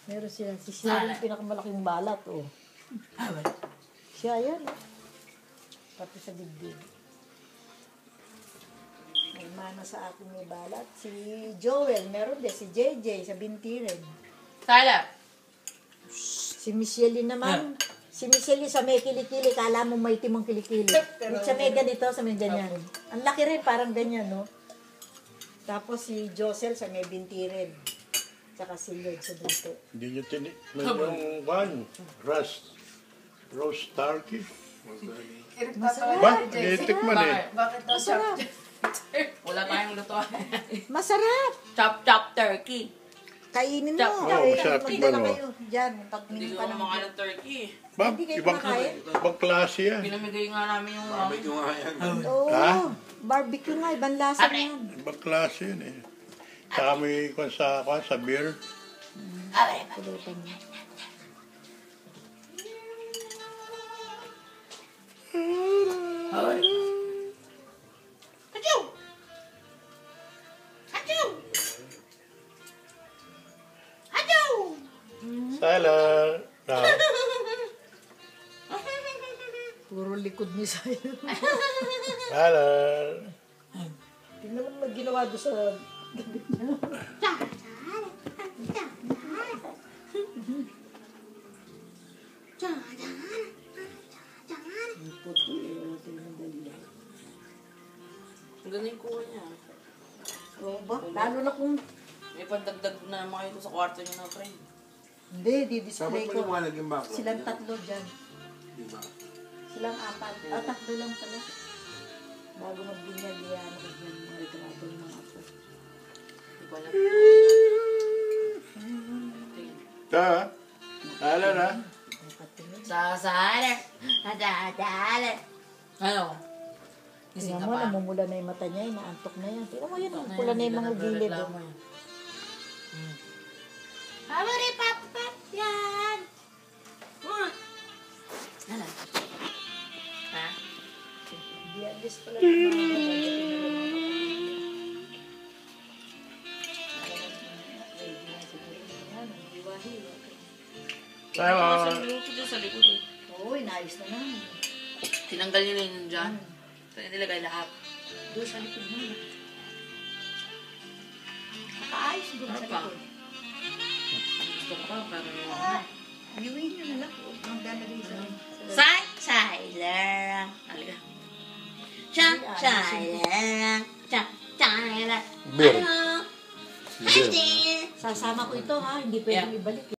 Meron siya. Si siya yung pinakamalaking balat, oh. Siya yan, oh. Pati sa dibdib. May mana sa akin may balat. Si Joel, meron din. Si JJ, sa bintirin. Sala. Si Michelle naman. Si Michelle sa may kilikili. Kala mo may timong kilikili. Sa may ganito, sa may ganyan. Ang laki rin, parang ganyan, no? Tapos si Josel sa may bintirin. Tsaka si Lord sa dito. Hindi nyo yung roast turkey. Masarap. Ba? Nitikman eh. Bakit daw Masarap. Wala tayong lutuan. Masarap. Chop turkey. Kainin mo. Chop. Oo, sarap Magdala tikman, kayo. Diyan, pag Hindi minum ko pa ng... kumakain ng turkey. Ba? Hindi kayo Ibang kumakain? klase yan. Pinamigay nga namin yung... Barbecue nga yan. Oo. Ha? Barbecue nga, ibang lasa na yan. Ibang klase yan eh. Tsaka may sa beer. Pulutan mo. Achoo! Achoo! Achoo! Salad. Puro likod ni sa'yo. Salad. Tingnan mo naman ginawa doon sa gabi niya. Ang galing ko niya. Oo ba? Lalo na kung... May pandagdag na naman kayo sa kwarto niyo na friend. Hindi, di-display Dapat ko. maliwanag yung background. Silang tatlo dyan. Diba? Silang apat. Tatlo lang pala. Bago mag-binyag, yan ako dyan. Mga retrato ng mga ako. Hindi ko alam. Ta. Salad ha. Sasala. Sasala. Ano? Tingnan mo, namumula na yung mata niya, inaantok na yan. Tingnan mo yun, pula na yung mga gilid. Habari, papa, yan! Ano? Ha? Di alis pala ng mga Salad. Sa luto dyan sa likod eh. Oo, inayos na naman. Tinanggal nyo na yun dyan. Kaya nilagay lahat. Doon sa likod mo. Nakaayos doon sa Ano pa? likod. Gusto ko pa, pero... Iuwi nyo na lang. Ang lalagay sa... Siler. Halika. Siler. Siler. Beer. Ano? Beer. Sasama ko ito ha, hindi pwedeng ibalik.